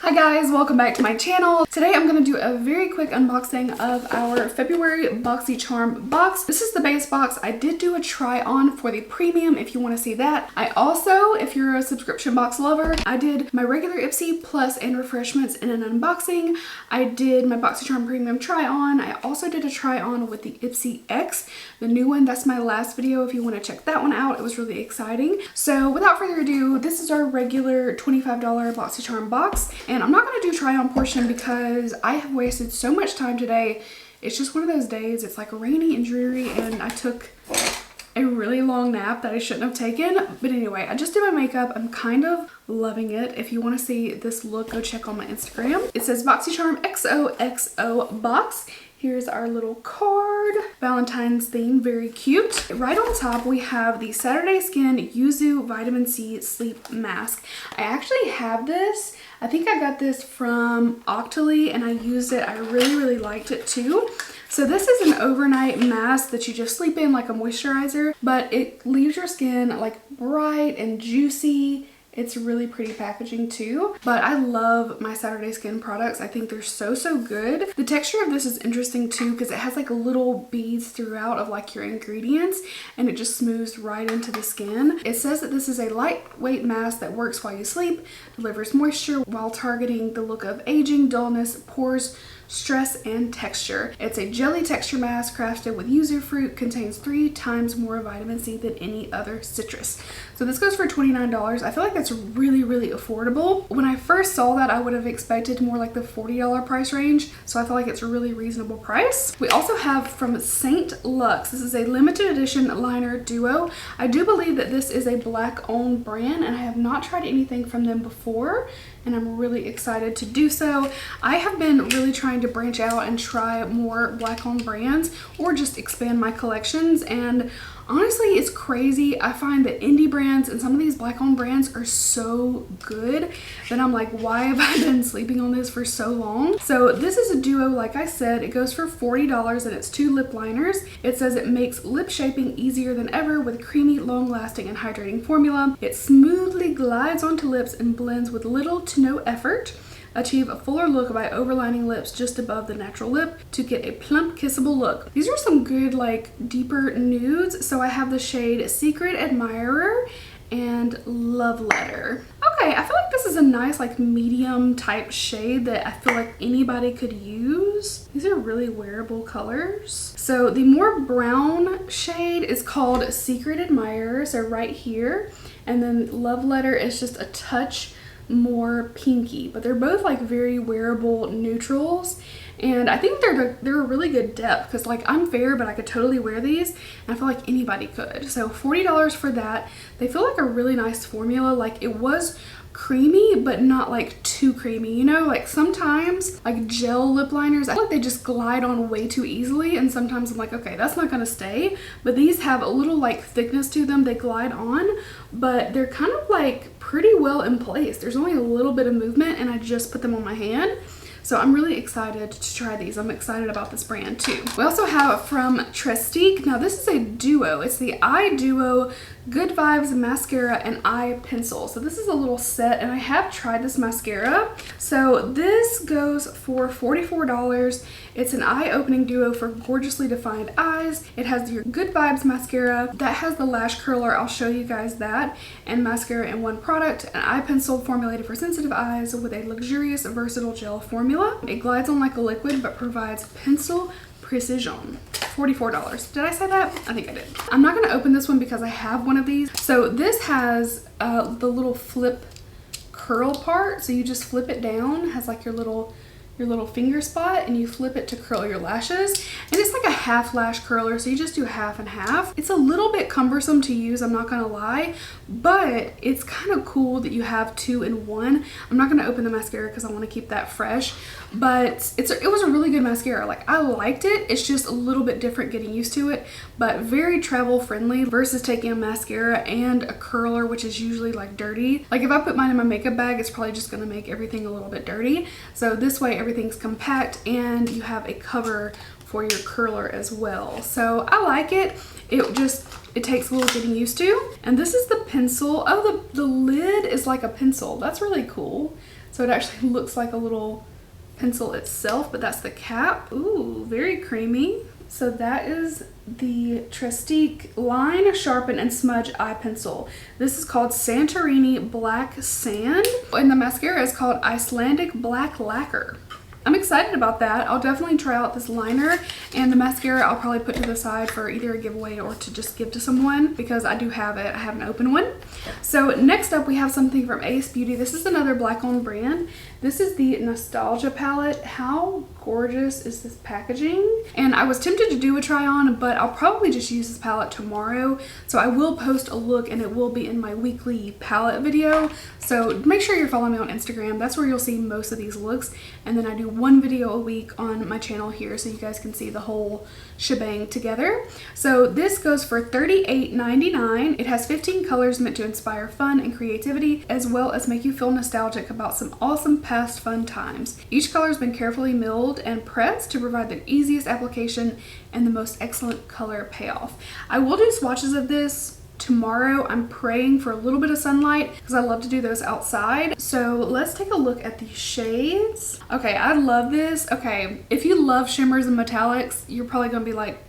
Hi guys, welcome back to my channel. Today I'm going to do a very quick unboxing of our February Boxycharm box. This is the base box. I did do a try on for the premium if you want to see that. I also, if you're a subscription box lover, I did my regular Ipsy Plus and Refreshments in an unboxing. I did my Boxycharm premium try on. I also did a try on with the Ipsy X, the new one. That's my last video if you want to check that one out. It was really exciting. So without further ado, this is our regular $25 Boxycharm box. And I'm not going to do try on portion because I have wasted so much time today. It's just one of those days. It's like rainy and dreary and I took a really long nap that I shouldn't have taken. But anyway, I just did my makeup. I'm kind of loving it. If you want to see this look, go check on my Instagram. It says Boxycharm XOXO box. Here's our little card. Valentine's theme, very cute. Right on top, we have the Saturday Skin Yuzu Vitamin C Sleep Mask. I actually have this. I think I got this from Octoly and I used it. I really liked it too. So this is an overnight mask that you just sleep in like a moisturizer, but it leaves your skin like bright and juicy. It's really pretty packaging too, but I love my Saturday Skin products. I think they're so good. The texture of this is interesting too because it has like little beads throughout of like your ingredients and it just smooths right into the skin. It says that this is a lightweight mask that works while you sleep, delivers moisture while targeting the look of aging, dullness, pores, stress, and texture. It's a jelly texture mask crafted with yuzu fruit, contains 3 times more vitamin C than any other citrus. So this goes for $29. I feel like that's really affordable. When I first saw that, I would have expected more like the $40 price range. So I feel like it's a really reasonable price. We also have from Saint Luxe. This is a limited edition liner duo. I do believe that this is a black owned brand and I have not tried anything from them before. And I'm really excited to do so. I have been really trying to branch out and try more black owned brands or just expand my collections, and honestly it's crazy. I find that indie brands and some of these black owned brands are so good that I'm like, why have I been sleeping on this for so long? So this is a duo, like I said. It goes for $40 and it's 2 lip liners. It says it makes lip shaping easier than ever with creamy, long lasting and hydrating formula. It smoothly glides onto lips and blends with little to no effort. Achieve a fuller look by overlining lips just above the natural lip to get a plump, kissable look. These are some good, like, deeper nudes. So I have the shade Secret Admirer and Love Letter. Okay, I feel like this is a nice, like, medium type shade that I feel like anybody could use. These are really wearable colors. So the more brown shade is called Secret Admirer, so right here. And then Love Letter is just a touch more pinky, but they're both like very wearable neutrals, and I think they're a really good depth because like I'm fair but I could totally wear these and I feel like anybody could. So $40 for that. They feel like a really nice formula. Like it was creamy but not like too creamy, you know, like sometimes like gel lip liners, I feel like they just glide on way too easily, and sometimes I'm like, okay, that's not gonna stay. But these have a little like thickness to them. They glide on, but they're kind of like pretty well in place. There's only a little bit of movement and I just put them on my hand. So I'm really excited to try these. I'm excited about this brand too. We also have from Trestique. Now this is a duo. It's the Eye Duo Good Vibes Mascara and Eye Pencil. So this is a little set and I have tried this mascara. So this goes for $44. It's an eye opening duo for gorgeously defined eyes. It has your Good Vibes mascara that has the lash curler. I'll show you guys that. And mascara in one product. An eye pencil formulated for sensitive eyes with a luxurious versatile gel formula. It glides on like a liquid but provides pencil precision. $44. Did I say that? I think I did. I'm not going to open this one because I have one of these. So this has the little flip curl part. So you just flip it down. It has like your little finger spot and you flip it to curl your lashes, and it's like a half lash curler, so you just do half and half. It's a little bit cumbersome to use, I'm not gonna lie, but it's kind of cool that you have 2 in 1. I'm not gonna open the mascara because I want to keep that fresh, but it was a really good mascara. Like I liked it. It's just a little bit different getting used to it, but very travel friendly versus taking a mascara and a curler, which is usually like dirty. Like if I put mine in my makeup bag, it's probably just gonna make everything a little bit dirty. So this way everything's compact and you have a cover for your curler as well. So I like it. It takes a little getting used to. And this is the pencil. Oh, the lid is like a pencil. That's really cool. So it actually looks like a little pencil itself, but that's the cap. Ooh, very creamy. So that is the Trestique Line, Sharpen, and Smudge Eye Pencil. This is called Santorini Black Sand, and the mascara is called Icelandic Black Lacquer. I'm excited about that. I'll definitely try out this liner, and the mascara I'll probably put to the side for either a giveaway or to just give to someone because I do have it. I have an open one. So next up we have something from Ace Beauty. This is another black owned brand. This is the Nostalgia palette. How gorgeous is this packaging? And I was tempted to do a try on, but I'll probably just use this palette tomorrow. So I will post a look and it will be in my weekly palette video. So make sure you're following me on Instagram. That's where you'll see most of these looks. And then I do one video a week on my channel here so you guys can see the whole shebang together. So this goes for $38.99. It has 15 colors meant to inspire fun and creativity, as well as make you feel nostalgic about some awesome past fun times. Each color has been carefully milled and pressed to provide the easiest application and the most excellent color payoff. I will do swatches of this tomorrow. I'm praying for a little bit of sunlight because I love to do those outside. So let's take a look at these shades. Okay, I love this. Okay, if you love shimmers and metallics, you're probably gonna be like,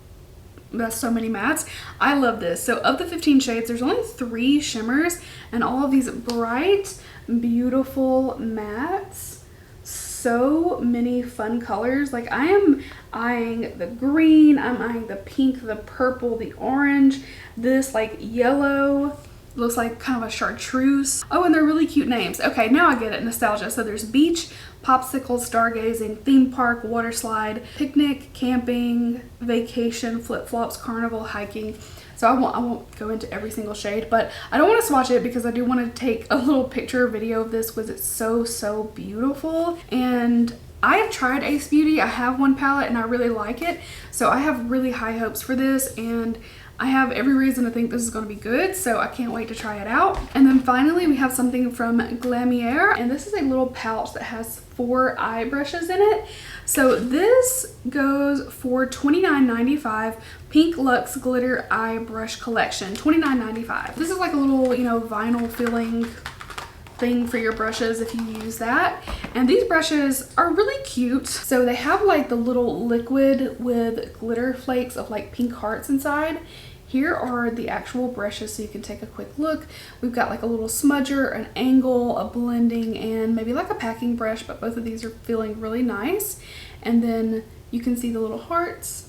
that's so many mattes. I love this. So of the 15 shades, there's only 3 shimmers and all of these bright, beautiful mattes. So many fun colors. Like I am eyeing the green, I'm eyeing the pink, the purple, the orange, this like yellow, looks like kind of a chartreuse. Oh, and they're really cute names. Okay, now I get it. Nostalgia. So there's beach, popsicle, stargazing, theme park, water slide, picnic, camping, vacation, flip-flops, carnival, hiking. So I won't go into every single shade, but I don't want to swatch it because I do want to take a little picture video of this because it's so beautiful. And I have tried Ace Beauty. I have one palette and I really like it. So I have really high hopes for this and I have every reason to think this is going to be good, so I can't wait to try it out. And then finally we have something from Glamiere, and this is a little pouch that has 4 eye brushes in it. So this goes for $29.95, Pink Luxe Glitter Eye Brush Collection, $29.95. This is like a little, you know, vinyl filling thing for your brushes if you use that. And these brushes are really cute. So they have like the little liquid with glitter flakes of like pink hearts inside. Here are the actual brushes so you can take a quick look. We've got like a little smudger, an angle, a blending, and maybe like a packing brush, but both of these are feeling really nice. And then you can see the little hearts.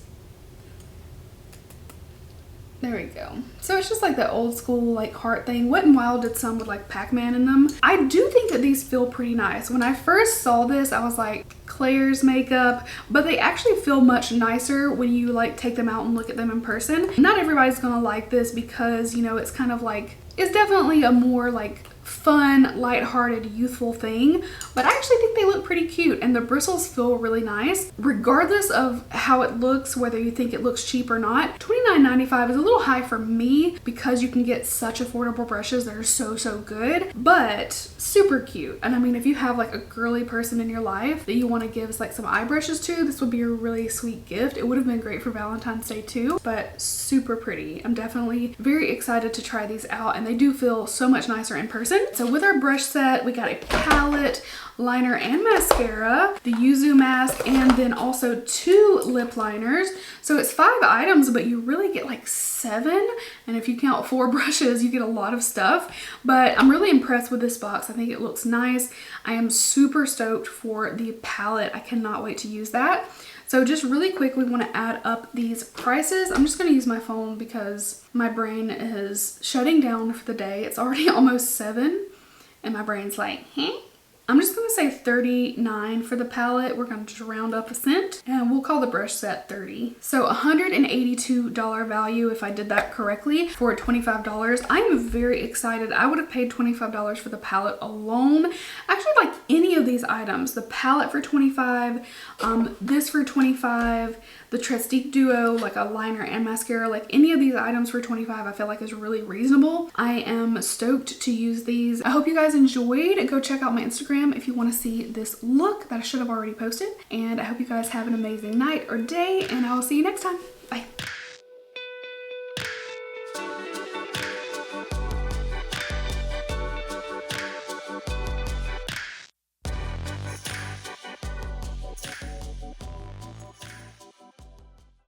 There we go. So it's just like the old school like heart thing. Wet n Wild did some with like Pac-Man in them. I do think that these feel pretty nice. When I first saw this, I was like, Claire's makeup, but they actually feel much nicer when you like take them out and look at them in person. Not everybody's gonna like this because, you know, it's kind of like, it's definitely a more like fun, lighthearted, youthful thing, but I actually think they look pretty cute and the bristles feel really nice. Regardless of how it looks, whether you think it looks cheap or not, $29.95 is a little high for me because you can get such affordable brushes that are so good, but super cute. And I mean, if you have like a girly person in your life that you want to give like some eye brushes to, this would be a really sweet gift. It would have been great for Valentine's Day too, but super pretty. I'm definitely very excited to try these out and they do feel so much nicer in person. So with our brush set, we got a palette, liner, and mascara, the Yuzu mask, and then also 2 lip liners. So it's 5 items, but you really get like 7. And if you count 4 brushes, you get a lot of stuff. But I'm really impressed with this box. I think it looks nice. I am super stoked for the palette. I cannot wait to use that. So just really quick, we want to add up these prices. I'm just going to use my phone because my brain is shutting down for the day. It's already almost 7 and my brain's like, huh? I'm just going to say $39 for the palette. We're going to just round up a cent and we'll call the brush set $30. So $182 value if I did that correctly for $25. I am very excited. I would have paid $25 for the palette alone. Actually, like any of these items, the palette for $25, this for $25, the Trestique duo, like a liner and mascara, like any of these items for $25, I feel like is really reasonable. I am stoked to use these. I hope you guys enjoyed. Go check out my Instagram if you want to see this look that I should have already posted. And I hope you guys have an amazing night or day, and I will see you next time. Bye.